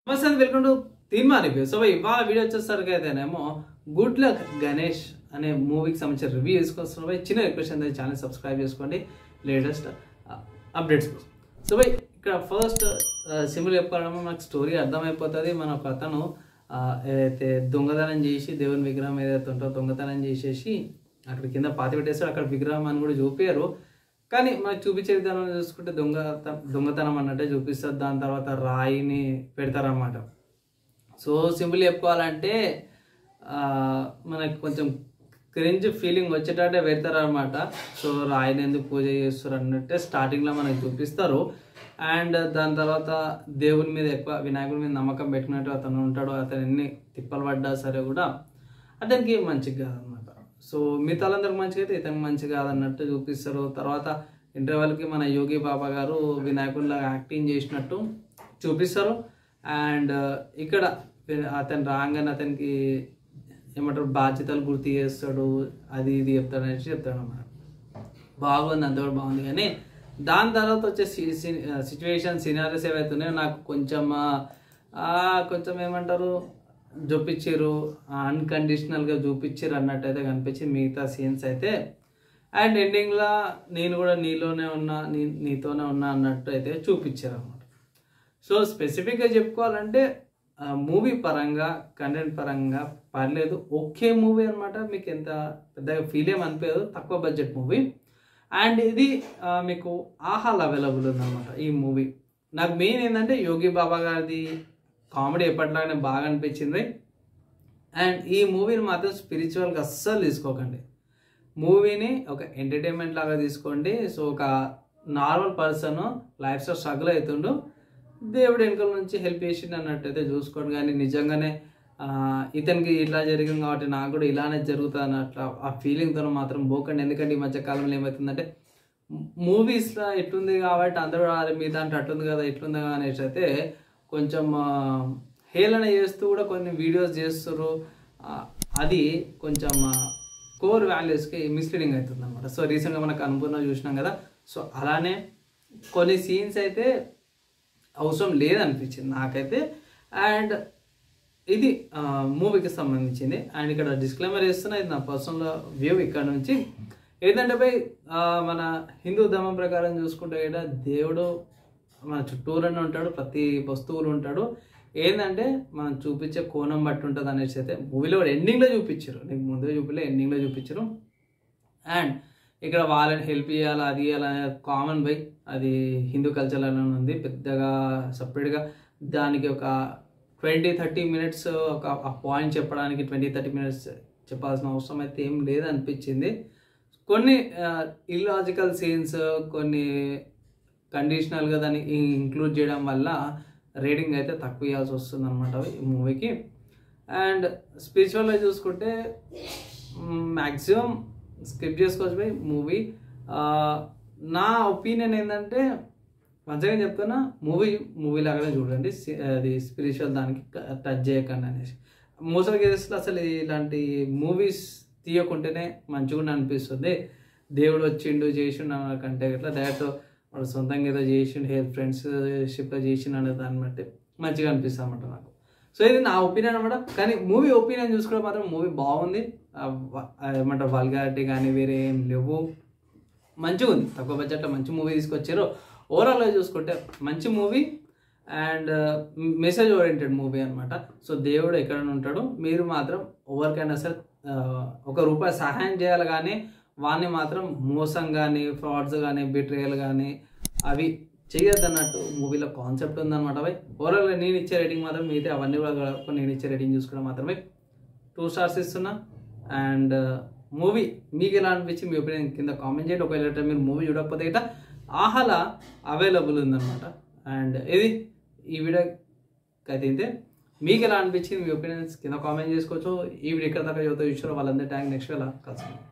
నమస్తే అండి, welcome to cinema review. So ఇవాళ వీడియో వచ్చేసరికి అయితేనేమో గుడ్ లక్ గణేష్ అనే మూవీకి సంబంధించిన రివ్యూ చేసుకోవచ్చు. చిన్న రిక్వెస్ట్ అనేది ఛానల్ సబ్స్క్రైబ్ చేసుకోండి లేటెస్ట్ అప్డేట్స్ కోసం. సో ఇక్కడ ఫస్ట్ సింపుల్ చెప్పాలన్నా మనకు స్టోరీ అర్థమైపోతుంది. మన ఒక అతను ఏదైతే దొంగతనం చేసి దేవుని విగ్రహం ఏదైతే ఉంటుందో దొంగతనం చేసేసి అక్కడ కింద పాతి పెట్టేస్తాడు. అక్కడ విగ్రహం అని కూడా చూపారు, కానీ మనకు చూపించే విధానం చూసుకుంటే దొంగతనం అన్నట్టే చూపిస్తారు. దాని తర్వాత రాయిని పెడతారన్నమాట. సో సింపుల్ చెప్పుకోవాలంటే మనకి కొంచెం క్రింజ్ ఫీలింగ్ వచ్చేటట్టే పెడతారనమాట. సో రాయిని ఎందుకు పూజ చేస్తారు అన్నట్టే స్టార్టింగ్లో మనకు చూపిస్తారు. అండ్ దాని తర్వాత దేవుని మీద ఎక్కువ వినాయకుడి మీద నమ్మకం పెట్టుకున్నట్టు అతను ఉంటాడు. అతను ఎన్ని తిప్పలు పడ్డా సరే కూడా అతనికి మంచిగా కాదనమాట. సో మిగతా వాళ్ళందరికి మంచిగా అయితే ఇతనికి మంచిగా కాదన్నట్టు చూపిస్తారు. తర్వాత ఇంటర్వెల్కి మన యోగి బాబా గారు వినాయకుడిలాగా యాక్టింగ్ చేసినట్టు చూపిస్తారు. అండ్ ఇక్కడ అతను రాగానే అతనికి ఏమంటారు బాధ్యతలు గుర్తు చేస్తాడు, అది ఇది చెప్తాడు అనేసి చెప్తాడు అన్నమాట. బాగుంది, అంత కూడా బాగుంది. కానీ దాని తర్వాత వచ్చే సిచ్యువేషన్ సినారీస్ ఏవైతున్నాయో నాకు కొంచెం ఏమంటారు చూపించారు, అన్కండిషనల్గా చూపించారు అన్నట్టయితే కనిపించింది మిగతా సీన్స్ అయితే. అండ్ ఎండింగ్లో నేను కూడా నీలోనే ఉన్నా నీతోనే ఉన్నా అన్నట్టు అయితే చూపించారు అన్నమాట. సో స్పెసిఫిక్గా చెప్పుకోవాలంటే మూవీ పరంగా కంటెంట్ పరంగా పర్లేదు, ఓకే మూవీ అనమాట. మీకు ఎంత పెద్దగా ఫీల్ ఏమనిపించదు, తక్కువ బడ్జెట్ మూవీ. అండ్ ఇది మీకు ఆహాల్ అవైలబుల్ ఉందన్నమాట ఈ మూవీ. నాకు మెయిన్ ఏంటంటే యోగి బాబా గారిది కామెడీ ఎప్పటిలాగానే బాగా అనిపించింది. అండ్ ఈ మూవీని మాత్రం స్పిరిచువల్గా అస్సలు తీసుకోకండి. మూవీని ఒక ఎంటర్టైన్మెంట్ లాగా తీసుకోండి. సో ఒక నార్మల్ పర్సన్ లైఫ్లో స్ట్రగుల్ అవుతుండు, దేవుడు వెనుకల నుంచి హెల్ప్ చేసిండు అన్నట్టయితే చూసుకోండి. కానీ నిజంగానే ఇతనికి ఇట్లా జరిగింది కాబట్టి నాకు కూడా ఇలానే జరుగుతుంది అన్నట్లా ఆ ఫీలింగ్తో మాత్రం పోకండి. ఎందుకంటే ఈ మధ్యకాలంలో ఏమవుతుందంటే మూవీస్లో ఎట్లుంది కాబట్టి అందరూ మీ దాంట్లో అట్లుంది కదా ఇట్లుంది కదా అనేసి అయితే కొంచెం హేళన చేస్తూ కూడా కొన్ని వీడియోస్ చేస్తారు. అది కొంచెం కోర్ వాల్యూస్కి మిస్లీడింగ్ అవుతుంది అనమాట. సో రీసెంట్గా మనకు అనుభవం చూసినాం కదా. సో అలానే కొన్ని సీన్స్ అయితే అవసరం లేదనిపించింది నాకైతే. అండ్ ఇది మూవీకి సంబంధించింది. అండ్ ఇక్కడ డిస్క్లైమర్ చేస్తున్నా, ఇది నా పర్సనల్ వ్యూ. ఇక్కడ నుంచి ఏంటంటే మన హిందూ ధర్మం ప్రకారం చూసుకుంటే ఇక్కడ దేవుడు మన చుట్టూరనే ఉంటాడు, ప్రతి వస్తువులు ఉంటాడు. ఏంటంటే మనం చూపించే కోణం బట్టి ఉంటుంది అనేసి అయితే మూవీలో కూడా ఎండింగ్లో చూపించారు. నీకు ముందే చూపిలే, ఎండింగ్లో చూపించారు. అండ్ ఇక్కడ వాళ్ళని హెల్ప్ చేయాలి, అది చేయాలనే కామన్ బై అది హిందూ కల్చర్లోనే ఉంది. పెద్దగా సపరేట్గా దానికి ఒక 20-30 మినిట్స్ ఒక పాయింట్ చెప్పడానికి 20-30 మినిట్స్ చెప్పాల్సిన అవసరం అయితే ఏం లేదనిపించింది. కొన్ని ఇల్లాజికల్ సీన్స్, కొన్ని కండిషనల్గా దాన్ని ఇంక్లూడ్ చేయడం వల్ల రేటింగ్ అయితే తక్కువ ఇవ్వాల్సి వస్తుంది అనమాట ఈ మూవీకి. అండ్ స్పిరిచువల్గా చూసుకుంటే మ్యాక్సిమం స్కిప్ చేసుకోవచ్చు మూవీ. నా ఒపీనియన్ ఏంటంటే మంచిగా చెప్తున్నా, మూవీ లాగానే చూడండి, అది స్పిరిచువల్ దానికి టచ్ చేయకండి అనేసి. మోస్ట్ ఆఫ్ కేసెస్లో అసలు ఇలాంటి మూవీస్ తీయకుంటేనే మంచిగా అనిపిస్తుంది. దేవుడు వచ్చిండు చేసిండు అన్నకంటే ఇట్లా డైరెక్ట్ వాడు సొంతంగా ఏదో చేసిండు, ఫ్రెండ్షిప్లో చేసిండు అనే దాన్ని బట్టి మంచిగా అనిపిస్తుంది అన్నమాట నాకు. సో ఇది నా ఒపీనియన్ అనమాట. కానీ మూవీ ఒపీనియన్ చూసుకోవడం మాత్రం మూవీ బాగుంది. ఏమంటారు వల్గారిటీ కానీ వేరే ఏం లేవు, మంచిగా ఉంది. తక్కువ బడ్జెట్లో మంచి మూవీ తీసుకొచ్చారు. ఓవరాల్గా చూసుకుంటే మంచి movie and message oriented movie అనమాట. సో దేవుడు ఎక్కడైనా ఉంటాడు, మీరు మాత్రం ఎవరికైనా సరే ₹1 సహాయం చేయాలి, కానీ వాడిని మాత్రం మోసం కానీ ఫ్రాడ్స్ కానీ బిట్రేయల్ కానీ అవి చేయొద్దు అన్నట్టు మూవీలో కాన్సెప్ట్ ఉందన్నమాట. ఓవరాల్గా నేను ఇచ్చే రేటింగ్ మాత్రం మిగతా అవన్నీ కూడా నేను ఇచ్చే రేటింగ్ చూసుకోవడం మాత్రమే 2 స్టార్స్ ఇస్తున్నా. అండ్ మూవీ మీకు ఎలా అనిపించి మీ ఒపీనియన్ కింద కామెంట్ చేయండి. ఒకవేళ మీరు మూవీ చూడకపోతే ఇట్లా ఆహాలా అవైలబుల్ ఉందన్నమాట. అండ్ ఇది ఈ వీడియోకి అయితే మీకు ఎలా అనిపించింది మీ ఒపీనియన్స్ కింద కామెంట్ చేసుకోవచ్చు. ఈ వీడియో ఎక్కడ దాకా చూస్తారో వాళ్ళందరి ట్యాంక్ నెక్స్ట్ ఎలా కలుసుకుంటాం.